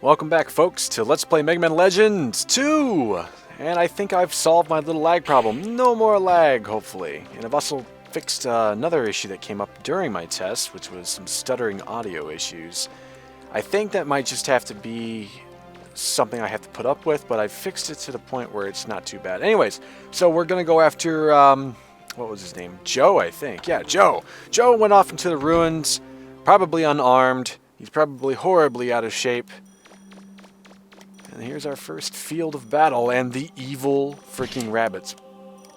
Welcome back, folks, to Let's Play Mega Man Legends 2! And I think I've solved my little lag problem. No more lag, hopefully. And I've also fixed another issue that came up during my test, which was some stuttering audio issues. I think that might just have to be something I have to put up with, but I fixed it to the point where it's not too bad. Anyways, so we're going to go after, what was his name? Joe, I think. Yeah, Joe. Joe went off into the ruins, probably unarmed. He's probably horribly out of shape. And here's our first field of battle, and the evil freaking rabbits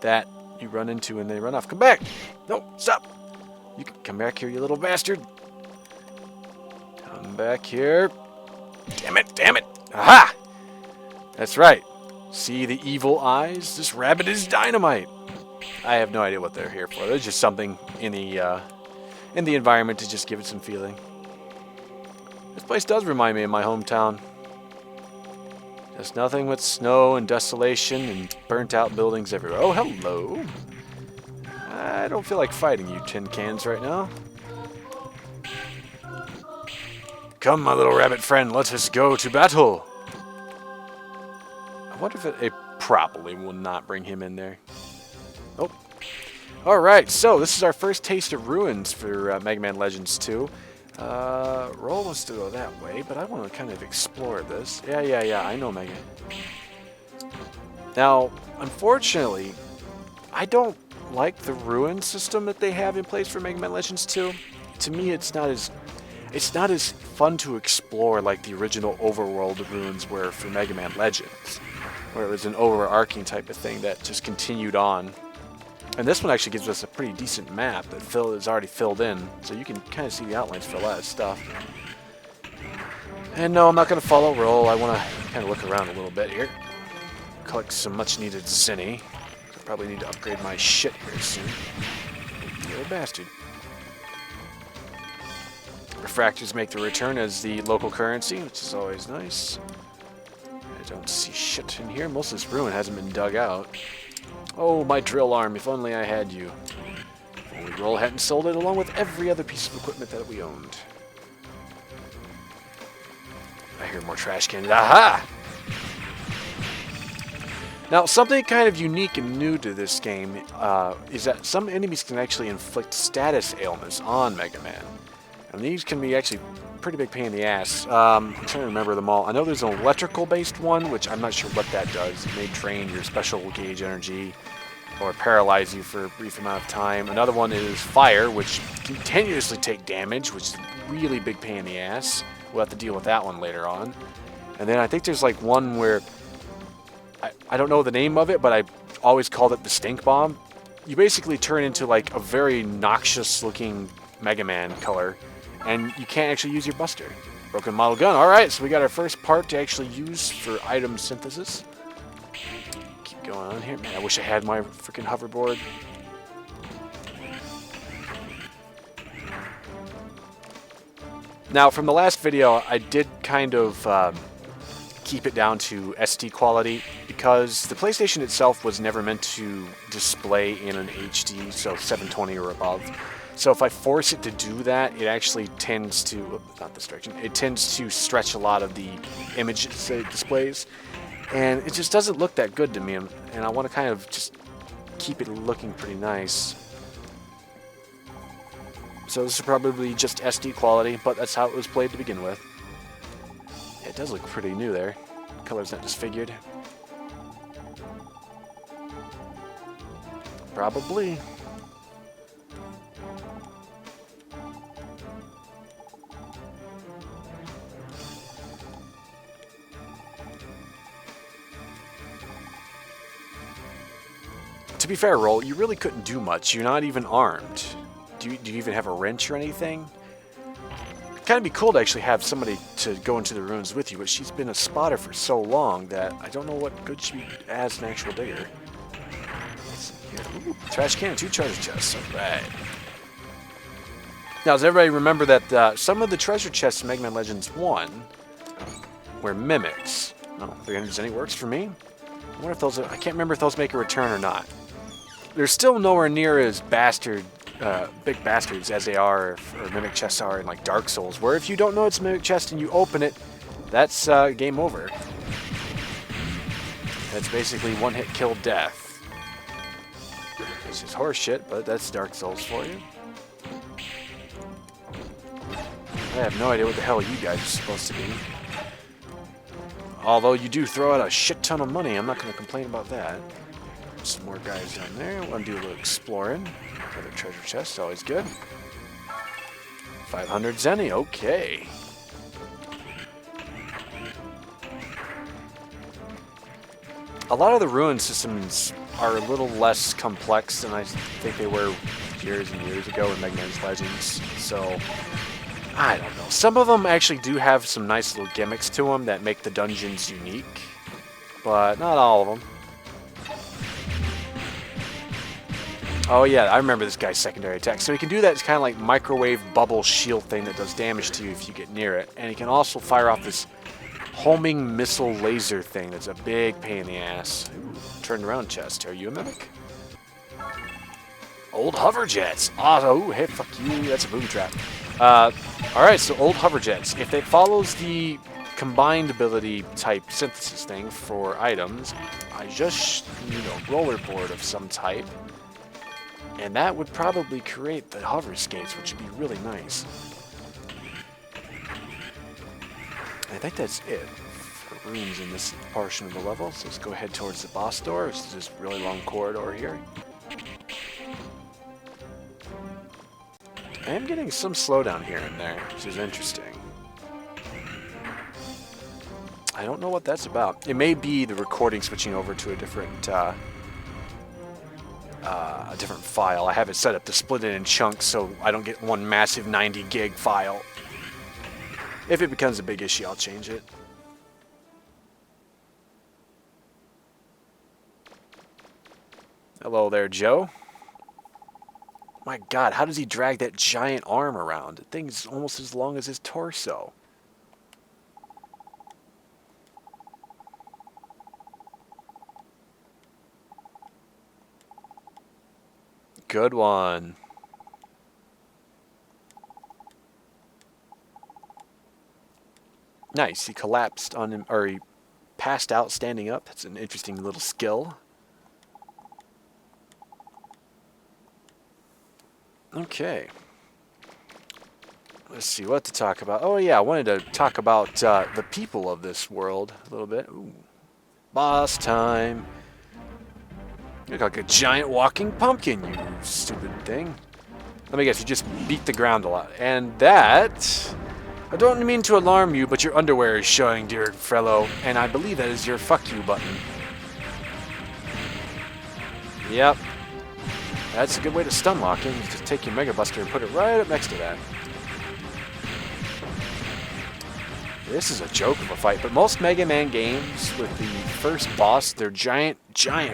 that you run into and they run off. Come back! No, stop! You can come back here, you little bastard. Come back here. Damn it, damn it! Aha! That's right. See the evil eyes? This rabbit is dynamite. I have no idea what they're here for. There's just something in the environment to just give it some feeling. This place does remind me of my hometown. There's nothing but snow and desolation and burnt-out buildings everywhere. Oh, hello. I don't feel like fighting you tin cans right now. Come, my little rabbit friend, let us go to battle. I wonder if it probably will not bring him in there. Oh. Alright, so this is our first taste of ruins for Mega Man Legends 2. Roll wants to go that way, but I want to kind of explore this. Yeah, I know Mega. Now, unfortunately, I don't like the ruin system that they have in place for Mega Man Legends 2. To me, it's not as fun to explore like the original overworld ruins were for Mega Man Legends, where it was an overarching type of thing that just continued on. And this one actually gives us a pretty decent map that is already filled in, so you can kind of see the outlines for a lot of stuff. And no, I'm not going to follow roll. I want to kind of look around a little bit here. Collect some much-needed zinni. I probably need to upgrade my shit here soon. You little bastard. Refractors make the return as the local currency, which is always nice. I don't see shit in here. Most of this ruin hasn't been dug out. Oh, my drill arm, if only I had you. If only Roll hadn't sold it along with every other piece of equipment that we owned. I hear more trash cans. Aha! Now, something kind of unique and new to this game is that some enemies can actually inflict status ailments on Mega Man. And these can be actually pretty big pain in the ass. I'm trying to remember them all. I know there's an electrical-based one, which I'm not sure what that does. It may drain your special gauge energy or paralyze you for a brief amount of time. Another one is fire, which continuously take damage, which is a really big pain in the ass. We'll have to deal with that one later on. And then I think there's like one where, I don't know the name of it, but I always called it the stink bomb. You basically turn into like a very noxious-looking Mega Man color, and you can't actually use your buster. Broken model gun. Alright, so we got our first part to actually use for item synthesis. Keep going on here. Man, I wish I had my freaking hoverboard. Now, from the last video, I did kind of keep it down to SD quality because the PlayStation itself was never meant to display in an HD, so 720 or above. So if I force it to do that, it actually tends to, not this direction, it tends to stretch a lot of the images it displays. And it just doesn't look that good to me, and I want to kind of just keep it looking pretty nice. So this is probably just SD quality, but that's how it was played to begin with. It does look pretty new there. Color's not disfigured. Probably. To be fair, Roll, you really couldn't do much. You're not even armed. Do you even have a wrench or anything? It'd kind of be cool to actually have somebody to go into the ruins with you, but she's been a spotter for so long that I don't know what good she as an actual digger. Ooh, trash can, 2 treasure chests. Alright. Now, does everybody remember that some of the treasure chests in Mega Man Legends 1 were mimics? Oh, 300 zinni works for me. I wonder if those, I can't remember if those make a return or not. They're still nowhere near as big bastards as they are, or mimic chests are in like Dark Souls, where if you don't know it's a mimic chest and you open it, that's game over. That's basically one-hit kill death. This is horseshit, but that's Dark Souls for you. I have no idea what the hell you guys are supposed to be. Although you do throw out a shit ton of money, I'm not going to complain about that. Some more guys down there. Want to do a little exploring. Another treasure chest, always good. 500 Zenny, okay. A lot of the ruin systems are a little less complex than I think they were years and years ago in Mega Man's Legends. So, I don't know. Some of them actually do have some nice little gimmicks to them that make the dungeons unique. But not all of them. Oh yeah, I remember this guy's secondary attack. So he can do that. It's kind of like microwave bubble shield thing that does damage to you if you get near it. And he can also fire off this homing missile laser thing that's a big pain in the ass. Ooh, turned around chest. Are you a mimic? Old hover jets. Oh, hey, fuck you. That's a booby trap. Alright, so old hover jets. If it follows the combined ability type synthesis thing for items, I just need a rollerboard of some type. And that would probably create the hover skates, which would be really nice. I think that's it for rooms in this portion of the level. So let's go ahead towards the boss door, which is this really long corridor here. I am getting some slowdown here and there, which is interesting. I don't know what that's about. It may be the recording switching over to a different file. I have it set up to split it in chunks so I don't get one massive 90 gig file. If it becomes a big issue, I'll change it. Hello there, Joe. My god, how does he drag that giant arm around? The thing's almost as long as his torso. Good one. Nice, he collapsed on him, or he passed out standing up. That's an interesting little skill. Okay. Let's see what to talk about. Oh yeah, I wanted to talk about the people of this world a little bit. Ooh. Boss time. You look like a giant walking pumpkin, you stupid thing. Let me guess, you just beat the ground a lot. And that... I don't mean to alarm you, but your underwear is showing, dear fellow, and I believe that is your fuck you button. Yep. That's a good way to stun lock him. Just take your Mega Buster and put it right up next to that. This is a joke of a fight, but most Mega Man games with the first boss, they're giant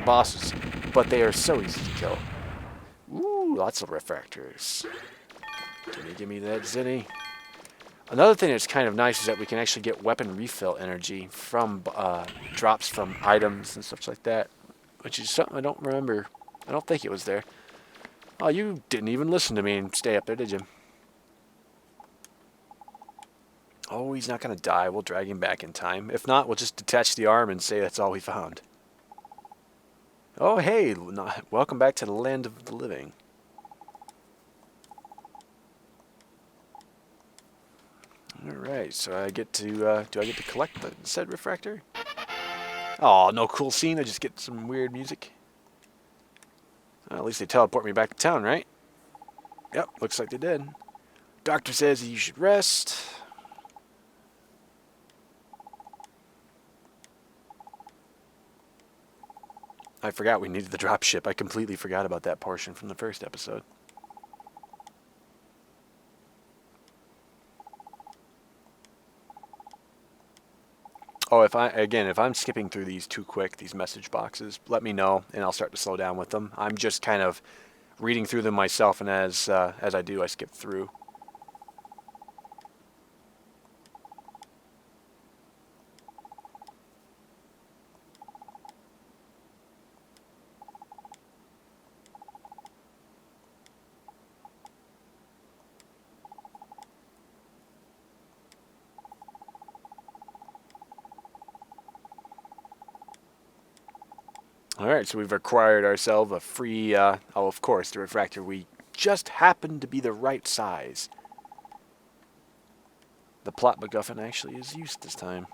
bosses, but they are so easy to kill. Ooh, lots of refractors. Give me that Zinni. Another thing that's kind of nice is that we can actually get weapon refill energy from drops from items and stuff like that, which is something I don't remember. I don't think it was there. Oh, you didn't even listen to me and stay up there, did you? Oh, he's not going to die. We'll drag him back in time. If not, we'll just detach the arm and say that's all we found. Oh, hey, welcome back to the land of the living. Alright, so I get to, do I get to collect the said refractor? Oh, no cool scene, I just get some weird music. Well, at least they teleport me back to town, right? Yep, looks like they did. Doctor says you should rest. I forgot we needed the dropship. I completely forgot about that portion from the first episode. Oh, if I'm skipping through these too quick, these message boxes, let me know, and I'll start to slow down with them. I'm just kind of reading through them myself, and as I do, I skip through. Alright, so we've acquired ourselves a free, oh, of course, the refractor. We just happened to be the right size. The plot MacGuffin actually is used this time.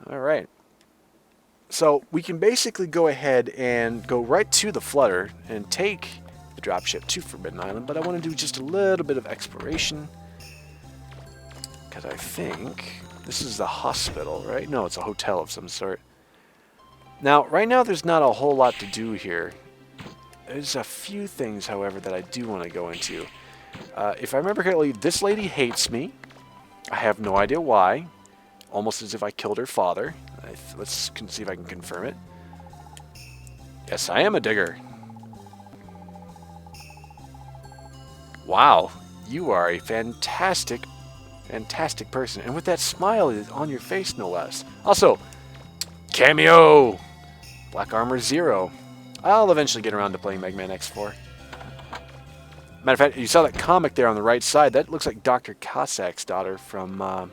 Alright. So we can basically go ahead and go right to the Flutter and take the dropship to Forbidden Island, but I want to do just a little bit of exploration. Because I think this is the hospital, right? No, it's a hotel of some sort. Now, right now there's not a whole lot to do here. There's a few things, however, that I do want to go into. If I remember correctly, this lady hates me. I have no idea why. Almost as if I killed her father. Let's see if I can confirm it. Yes, I am a digger. Wow, you are a fantastic person. And with that smile on your face, no less. Also, cameo! Black Armor 0. I'll eventually get around to playing Mega Man X4. Matter of fact, you saw that comic there on the right side. That looks like Dr. Cossack's daughter from...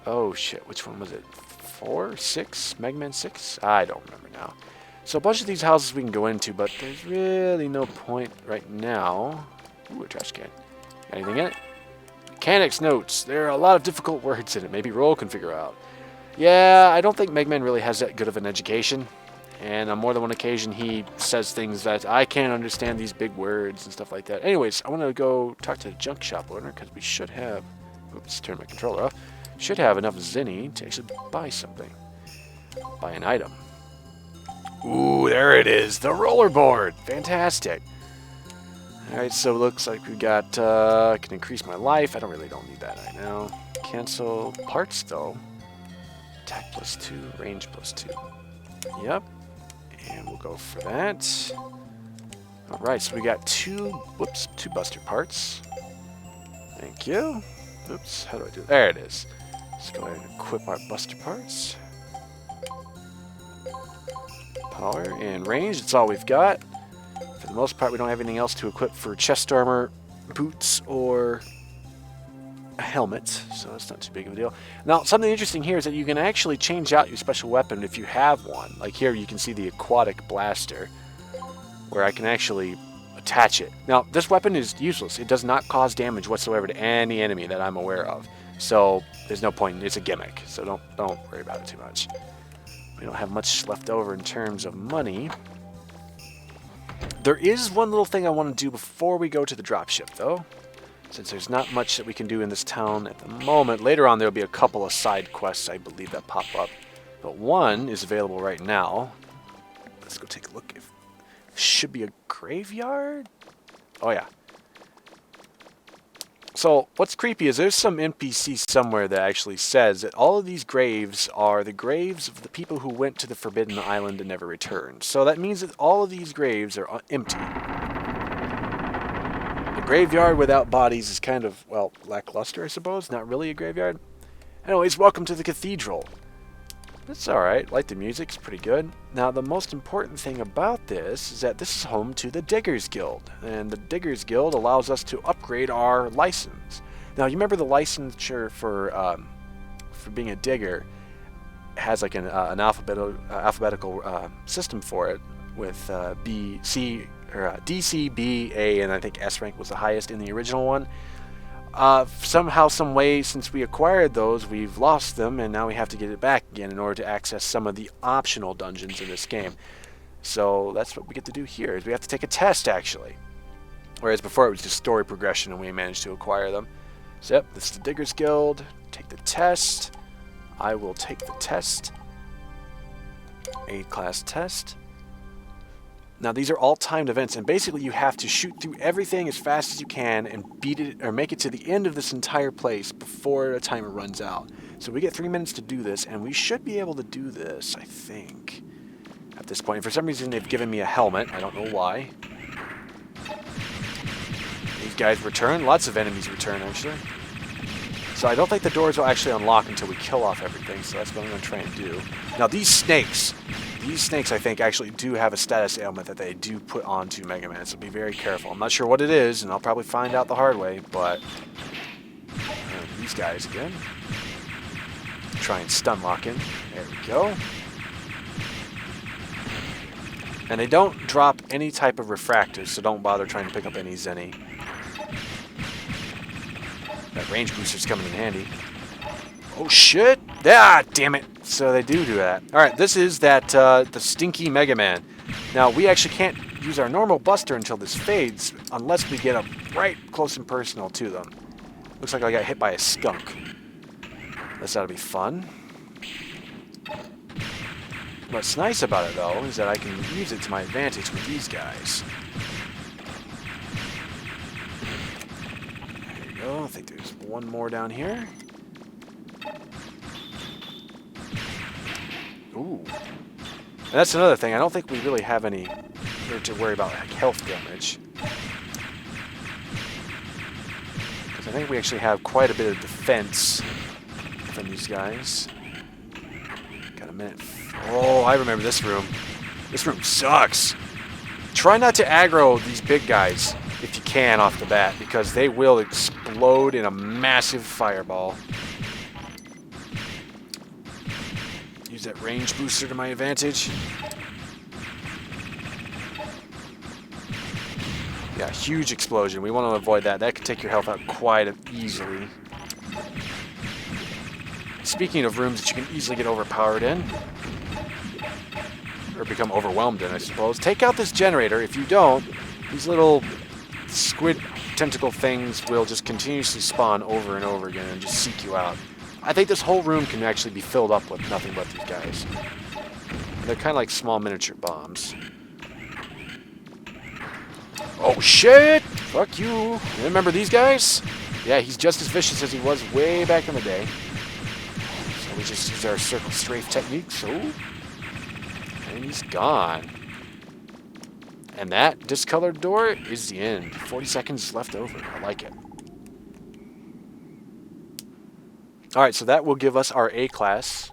oh shit, which one was it? 4? 6? Mega Man 6? I don't remember now. So a bunch of these houses we can go into, but there's really no point right now. Ooh, a trash can. Anything in it? Mechanics notes. There are a lot of difficult words in it. Maybe Roll can figure out. Yeah, I don't think Mega Man really has that good of an education. And on more than one occasion, he says things that I can't understand, these big words and stuff like that. Anyways, I want to go talk to the junk shop owner because we should have... Oops, turn my controller off. Should have enough Zinni to actually buy something. Buy an item. Ooh, there it is. The rollerboard. Fantastic. Alright, so it looks like we got... I can increase my life. I don't need that right now. Cancel parts, though. Attack +2, range +2. Yep. And we'll go for that. Alright, so we got two buster parts. Thank you. Oops, how do I do it? There it is. Let's go ahead and equip our buster parts. Power and range, that's all we've got. For the most part, we don't have anything else to equip for chest armor, boots, or a helmet, so that's not too big of a deal. Now, something interesting here is that you can actually change out your special weapon if you have one. Like here, you can see the aquatic blaster, where I can actually attach it. Now, this weapon is useless. It does not cause damage whatsoever to any enemy that I'm aware of. So, there's no point. It's a gimmick, so don't worry about it too much. We don't have much left over in terms of money. There is one little thing I want to do before we go to the dropship, though. Since there's not much that we can do in this town at the moment. Later on, there'll be a couple of side quests, I believe, that pop up. But one is available right now. Let's go take a look. Should be a graveyard? Oh, yeah. So, what's creepy is there's some NPC somewhere that actually says that all of these graves are the graves of the people who went to the Forbidden Island and never returned. So that means that all of these graves are empty. A graveyard without bodies is kind of, well, lackluster, I suppose. Not really a graveyard. Anyways, welcome to the cathedral. It's alright. Like the music, it's pretty good. Now, the most important thing about this is that this is home to the Diggers Guild. And the Diggers Guild allows us to upgrade our license. Now, you remember the licensure for being a digger has like an alphabetical system for it with B, C, or D, C, B, A, and I think S rank was the highest in the original one. Somehow, some way, since we acquired those, we've lost them, and now we have to get it back again in order to access some of the optional dungeons in this game. So that's what we get to do here, is we have to take a test, actually. Whereas before it was just story progression, and we managed to acquire them. So yep, this is the Diggers Guild. Take the test. I will take the test. A-class test. Now these are all timed events, and basically you have to shoot through everything as fast as you can and beat it or make it to the end of this entire place before a timer runs out. So we get 3 minutes to do this, and we should be able to do this, I think, at this point. For some reason they've given me a helmet. I don't know why. These guys return. Lots of enemies return, actually. So I don't think the doors will actually unlock until we kill off everything, so that's what I'm going to try and do. Now these snakes, I think, actually do have a status ailment that they do put onto Mega Man, so be very careful. I'm not sure what it is, and I'll probably find out the hard way, but these guys again. Try and stun lock him. There we go. And they don't drop any type of refractors, so don't bother trying to pick up any Zenny. That range booster's coming in handy. Oh shit! Ah, damn it! So they do that. Alright, this is that, the stinky Mega Man. Now, we actually can't use our normal Buster until this fades, unless we get up right close and personal to them. Looks like I got hit by a skunk. This ought to be fun. What's nice about it, though, is that I can use it to my advantage with these guys. There you go. I think there's one more down here. Ooh. And that's another thing. I don't think we really have any to worry about like health damage. Because I think we actually have quite a bit of defense from these guys. Got a minute. Oh, I remember this room. This room sucks. Try not to aggro these big guys if you can off the bat, because they will explode in a massive fireball. Use that range booster to my advantage. Yeah, huge explosion. We want to avoid that. That could take your health out quite easily. Speaking of rooms that you can easily get overpowered in, or become overwhelmed in, I suppose, take out this generator. If you don't, these little squid tentacle things will just continuously spawn over and over again and just seek you out. I think this whole room can actually be filled up with nothing but these guys. They're kind of like small miniature bombs. Oh shit! Fuck you! Remember these guys? Yeah, he's just as vicious as he was way back in the day. So we just use our circle strafe technique, so... And he's gone. And that discolored door is the end. 40 seconds left over. I like it. Alright, so that will give us our A-class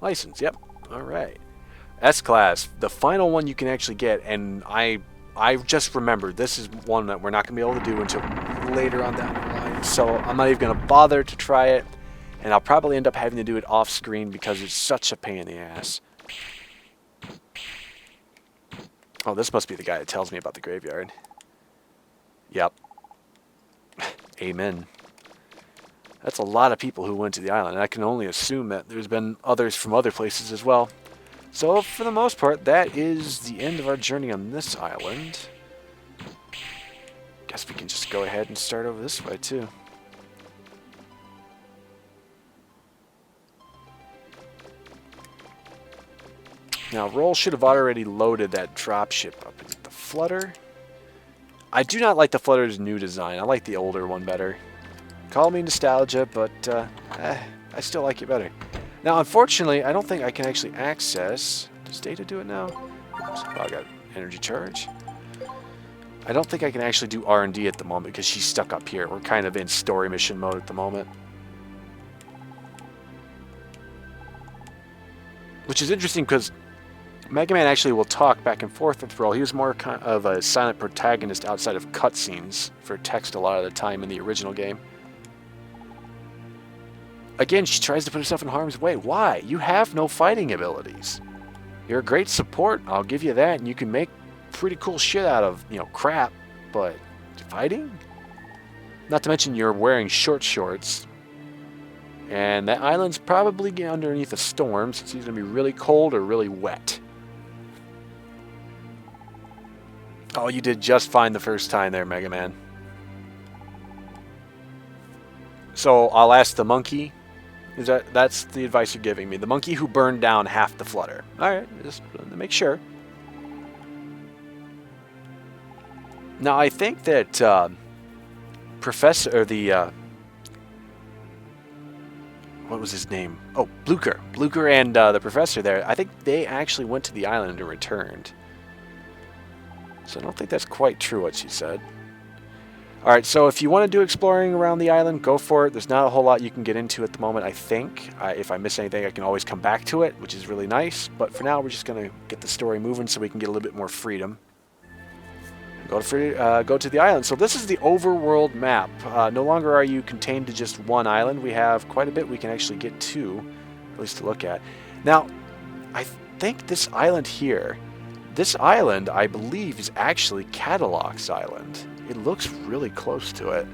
license. Yep. Alright. S-class. The final one you can actually get, and I just remembered this is one that we're not going to be able to do until later on down the line. So I'm not even going to bother to try it. And I'll probably end up having to do it off screen because it's such a pain in the ass. Oh, this must be the guy that tells me about the graveyard. Yep. Amen. That's a lot of people who went to the island, and I can only assume that there's been others from other places as well. So, for the most part, that is the end of our journey on this island. Guess we can just go ahead and start over this way, too. Now, Roll should have already loaded that dropship up into the Flutter. I do not like the Flutter's new design. I like the older one better. Call me nostalgia, but I still like it better. Now, unfortunately, I don't think I can actually access... Does Data do it now? Oops, oh, I got energy charge. I don't think I can actually do R&D at the moment because she's stuck up here. We're kind of in story mission mode at the moment. Which is interesting because Mega Man actually will talk back and forth with Roll. He was more kind of a silent protagonist outside of cutscenes for text a lot of the time in the original game. Again, she tries to put herself in harm's way. Why? You have no fighting abilities. You're a great support, I'll give you that, and you can make pretty cool shit out of, you know, crap, but fighting? Not to mention you're wearing short shorts. And that island's probably underneath a storm, so it's either going to be really cold or really wet. Oh, you did just fine the first time there, Mega Man. So I'll ask the monkey. That's the advice you're giving me. The monkey who burned down half the Flutter. Alright, just to make sure. Now I think that what was his name? Oh, Blucher. Blucher and the professor there, I think they actually went to the island and returned. So I don't think that's quite true what she said. Alright, so if you want to do exploring around the island, go for it. There's not a whole lot you can get into at the moment, I think. If I miss anything, I can always come back to it, which is really nice. But for now, we're just going to get the story moving so we can get a little bit more freedom. Go to the island. So this is the overworld map. No longer are you contained to just one island. We have quite a bit we can actually get to, at least to look at. Now, I think this island here, this island, I believe, is actually Cadillac's Island. It looks really close to it.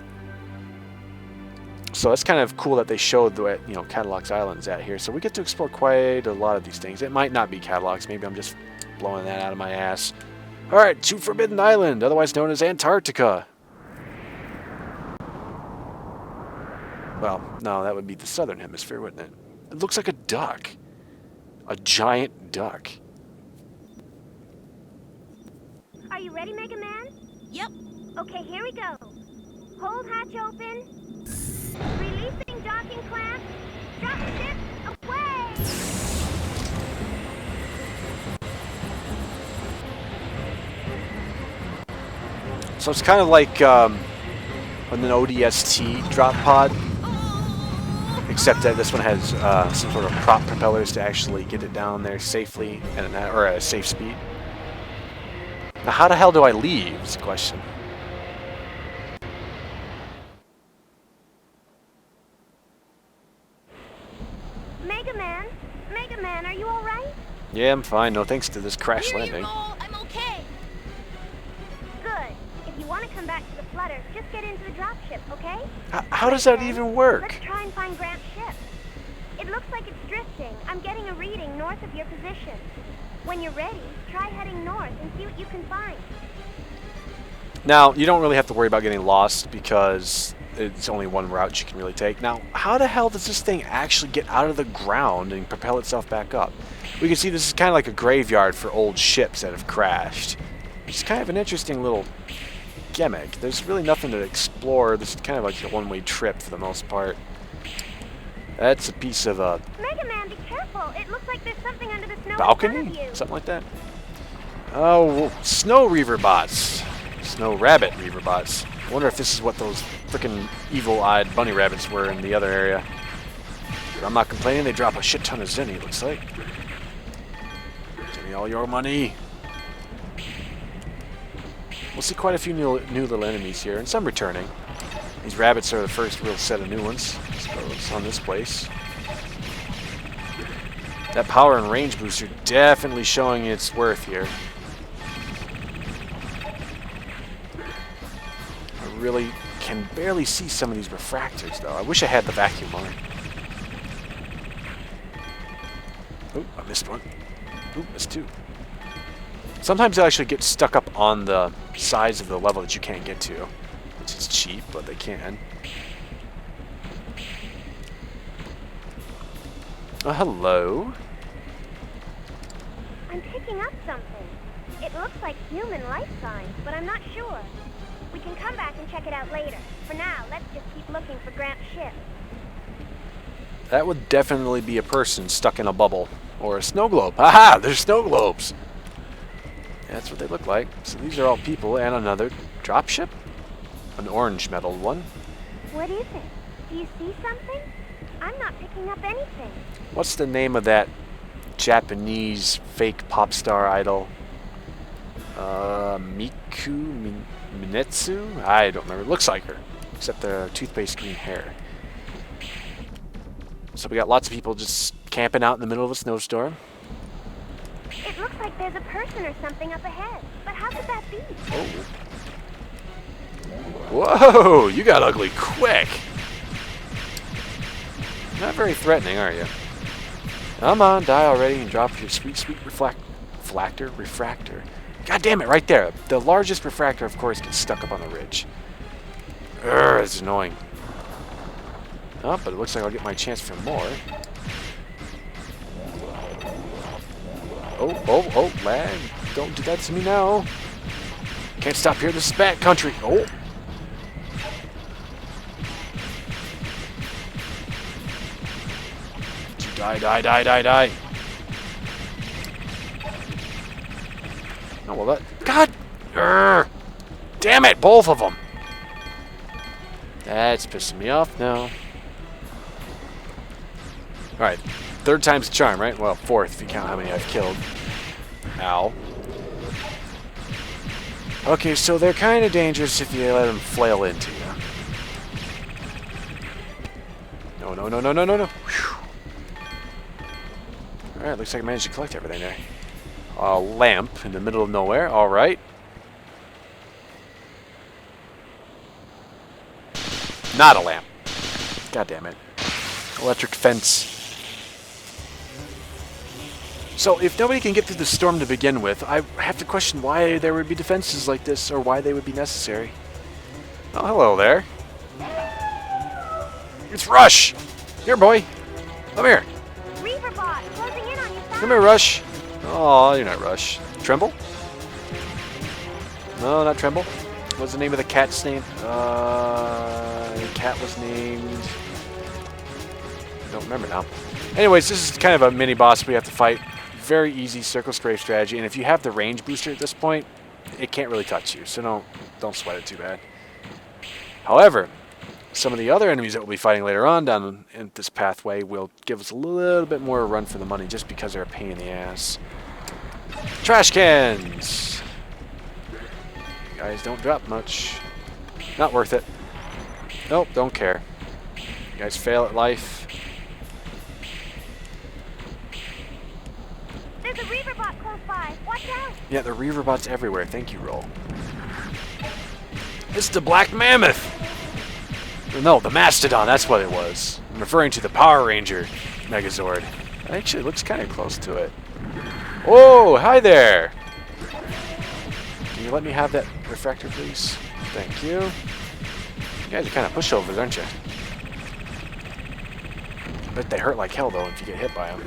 So that's kind of cool that they showed the way, Cadillac's Island is at here. So we get to explore quite a lot of these things. It might not be Cadillac's. Maybe I'm just blowing that out of my ass. All right, to Forbidden Island, otherwise known as Antarctica. Well, no, that would be the southern hemisphere, wouldn't it? It looks like a duck. A giant duck. Are you ready, Mega Man? Yep. Okay, here we go. Hold hatch open. Releasing docking clamp. Drop ship away! So it's kind of like an ODST drop pod, except that this one has some sort of prop propellers to actually get it down there safely or at a safe speed. Now, how the hell do I leave? Is the question. Mega Man, are you all right? Yeah, I'm fine. No thanks to this crash Here landing. you go. I'm okay. Good. If you want to come back to the flutter, just get into the dropship, okay? How does that even work? Let's try and find Grant's ship. It looks like it's drifting. I'm getting a reading north of your position. When you're ready, try heading north and see what you can find. Now, you don't really have to worry about getting lost because it's only one route you can really take. Now, how the hell does this thing actually get out of the ground and propel itself back up? We can see this is kind of like a graveyard for old ships that have crashed. It's kind of an interesting little gimmick. There's really nothing to explore. This is kind of like a one-way trip for the most part. That's a piece of a Mega Man, be careful. It looks like there's something under the snow in balcony? front of you. Something like that? Oh, snow reaver bots. Snow rabbit reaver bots. I wonder if this is what those freaking evil-eyed bunny rabbits were in the other area. But I'm not complaining. They drop a shit ton of zenny, it looks like. Give me all your money. We'll see quite a few new little enemies here, and some returning. These rabbits are the first real set of new ones, I suppose, on this place. That power and range booster definitely showing its worth here. I really can barely see some of these refractors, though. I wish I had the vacuum on. Oh, I missed one. Oh, missed two. Sometimes they actually get stuck up on the sides of the level that you can't get to, which is cheap, but they can. Hello. I'm picking up something. It looks like human life signs, but I'm not sure. We can come back and check it out later. For now, let's just keep looking for Grant's ship. That would definitely be a person stuck in a bubble. Or a snow globe. Haha! There's snow globes! That's what they look like. So these are all people and another dropship? An orange metal one. What is it? Do you see something? I'm not picking up anything. What's the name of that Japanese fake pop star idol? Miku Minetsu? I don't remember. Looks like her. Except the toothpaste green hair. So we got lots of people just camping out in the middle of a snowstorm. It looks like there's a person or something up ahead. But how could that be? Oh. Whoa! You got ugly quick! Not very threatening, are you? Come on, die already and drop your sweet, sweet refractor. God damn it, right there. The largest refractor, of course, gets stuck up on the ridge. Urgh, it's annoying. Oh, but it looks like I'll get my chance for more. Oh, lag. Don't do that to me now. Can't stop here, this is bad country. Oh. Die. Oh, well that... God! Urgh. Damn it, both of them! That's pissing me off now. Alright, third time's the charm, right? Well, fourth if you count how many I've killed. Ow. Okay, so they're kind of dangerous if you let them flail into you. No, no, no, no, no, no, no. Alright, looks like I managed to collect everything there. A lamp in the middle of nowhere. Alright. Not a lamp. God damn it. Electric fence. So, if nobody can get through the storm to begin with, I have to question why there would be defenses like this, or why they would be necessary. Oh, hello there. It's Rush! Here, boy. Come here. Reaverbot, closing in on your side. Come here, Rush. Oh, you're not Rush. Tremble? No, not Tremble. What's the name of the cat's name? The cat was named... I don't remember now. Anyways, this is kind of a mini boss we have to fight. Very easy circle strafe strategy, and if you have the range booster at this point, it can't really touch you, so don't sweat it too bad. However, some of the other enemies that we'll be fighting later on down in this pathway will give us a little bit more run for the money just because they're a pain in the ass. Trash cans! You guys don't drop much. Not worth it. Nope, don't care. You guys fail at life. There's a Reaverbot close by. Watch out! Yeah, the Reaverbots everywhere. Thank you, Roll. It's the Black Mammoth! No, the Mastodon, that's what it was. I'm referring to the Power Ranger Megazord. It actually looks kind of close to it. Oh, hi there! Can you let me have that refractor, please? Thank you. You guys are kind of pushovers, aren't you? I bet they hurt like hell, though, if you get hit by them.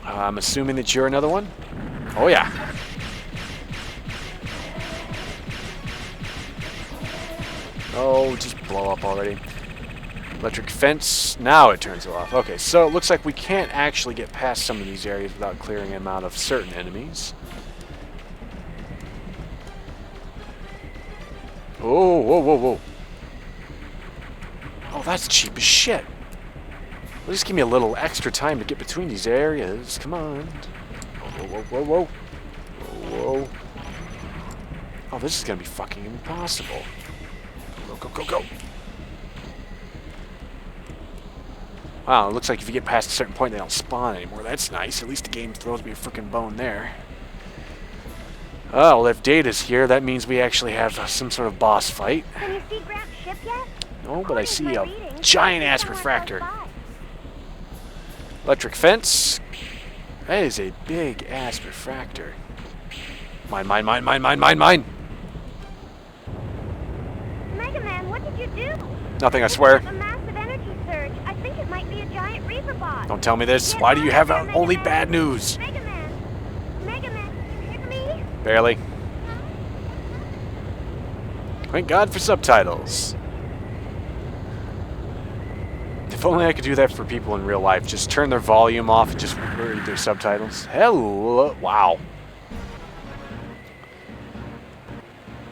I'm assuming that you're another one? Oh, yeah. Oh, just blow up already. Electric fence. Now it turns it off. Okay, so it looks like we can't actually get past some of these areas without clearing them out of certain enemies. Oh, whoa, whoa, whoa. Oh, that's cheap as shit. Well, just give me a little extra time to get between these areas. Come on. Whoa, whoa, whoa, whoa. Whoa, whoa. Oh, this is going to be fucking impossible. Go, go, go, go. Wow, it looks like if you get past a certain point, they don't spawn anymore. That's nice. At least the game throws me a freaking bone there. Oh, well, if Data's here, that means we actually have some sort of boss fight. Can you see Gramps' ship yet? No, but I see a Reading, giant-ass somewhere refractor. close by. Electric fence. That is a big-ass refractor. Mine, mine, mine, mine, mine, mine, mine. Mega Man, what did you do? Nothing, I swear. A massive energy surge. I think it might be a giant Reaverbot. Don't tell me this. Why do you have only bad news? Mega Man, can you hear me? Barely. Thank God for subtitles. If only I could do that for people in real life. Just turn their volume off and just read their subtitles. Hello. Wow.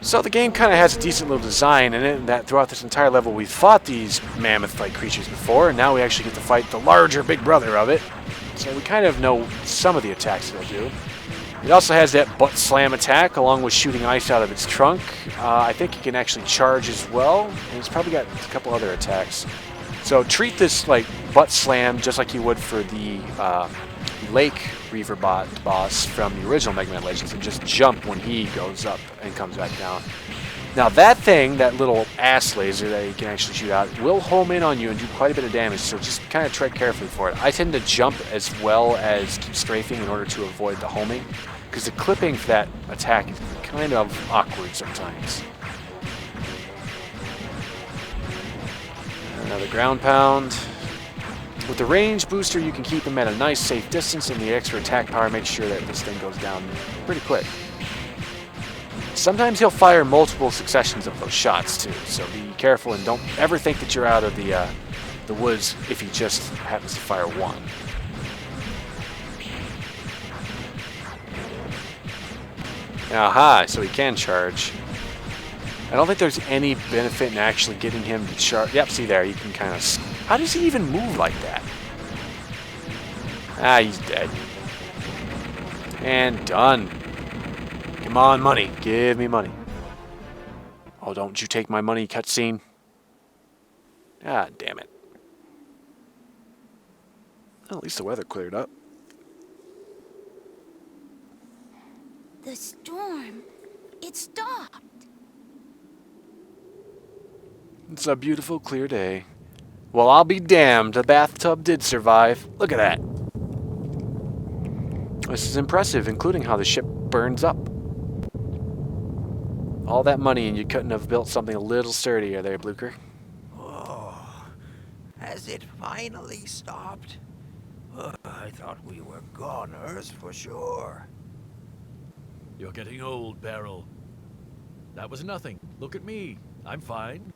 So the game kind of has a decent little design in it, and that throughout this entire level we've fought these mammoth-like creatures before, and now we actually get to fight the larger big brother of it. So we kind of know some of the attacks it'll do. It also has that butt slam attack along with shooting ice out of its trunk. I think it can actually charge as well, and it's probably got a couple other attacks. So treat this like butt slam just like you would for the Lake Reaverbot boss from the original Mega Man Legends, and just jump when he goes up and comes back down. Now that thing, that little ass laser that you can actually shoot out, will home in on you and do quite a bit of damage, so just kind of tread carefully for it. I tend to jump as well as keep strafing in order to avoid the homing, because the clipping for that attack is kind of awkward sometimes. Another ground pound. With the range booster, you can keep him at a nice safe distance, and the extra attack power makes sure that this thing goes down pretty quick. Sometimes he'll fire multiple successions of those shots too, so be careful and don't ever think that you're out of the woods if he just happens to fire one. Aha, so he can charge. I don't think there's any benefit in actually getting him to charge. Yep, see there, you can kind of... How does he even move like that? Ah, he's dead. And done. Come on, money. Give me money. Oh, don't you take my money, cutscene. Ah, damn it. Well, at least the weather cleared up. The storm. It stopped. It's a beautiful, clear day. Well, I'll be damned. The bathtub did survive. Look at that. This is impressive, including how the ship burns up. All that money and you couldn't have built something a little sturdier there, Blucher. Oh, has it finally stopped? I thought we were goners for sure. You're getting old, Beryl. That was nothing. Look at me. I'm fine.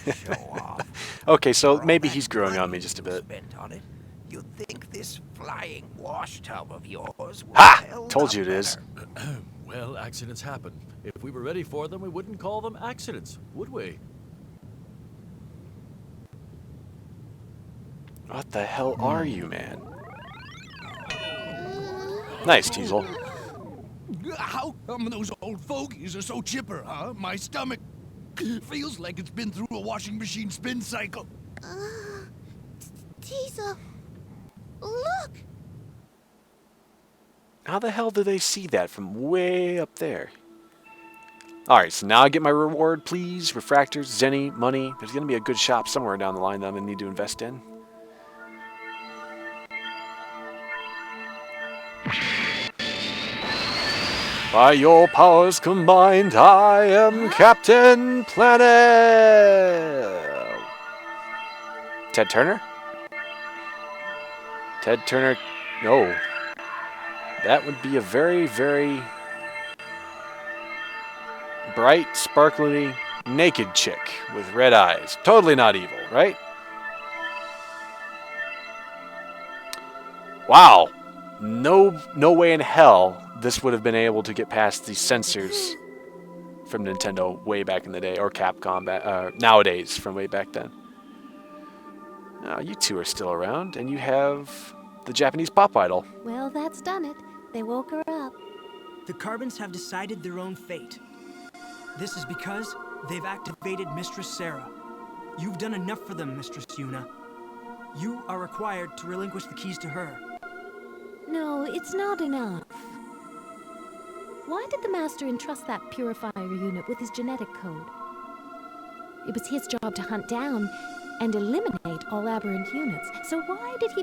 Show off. Okay, so For all maybe that he's growing on money me just a you bit. Spent on it, you'd think this flying wash tub of yours would Ha! held Told up you it is. better. Well, accidents happen. If we were ready for them, we wouldn't call them accidents, would we? What the hell are you, man? Nice, Teasel. How come those old fogies are so chipper, huh? My stomach feels like it's been through a washing machine spin cycle. Teasel. Look. How the hell do they see that from way up there? Alright, so now I get my reward, please. Refractors, Zenny, money. There's going to be a good shop somewhere down the line that I'm going to need to invest in. By your powers combined, I am Captain Planet! Ted Turner? Ted Turner... No. That would be a very, very bright, sparkly, naked chick with red eyes. Totally not evil, right? Wow. No way in hell this would have been able to get past the censors from Nintendo way back in the day, or Capcom nowadays from way back then. Now, you two are still around, and you have the Japanese pop idol. Well, that's done it. They woke her up. The Carbons have decided their own fate. This is because they've activated Mistress Sarah. You've done enough for them, Mistress Yuna. You are required to relinquish the keys to her. No, it's not enough. Why did the Master entrust that purifier unit with his genetic code? It was his job to hunt down and eliminate all aberrant units. So why did he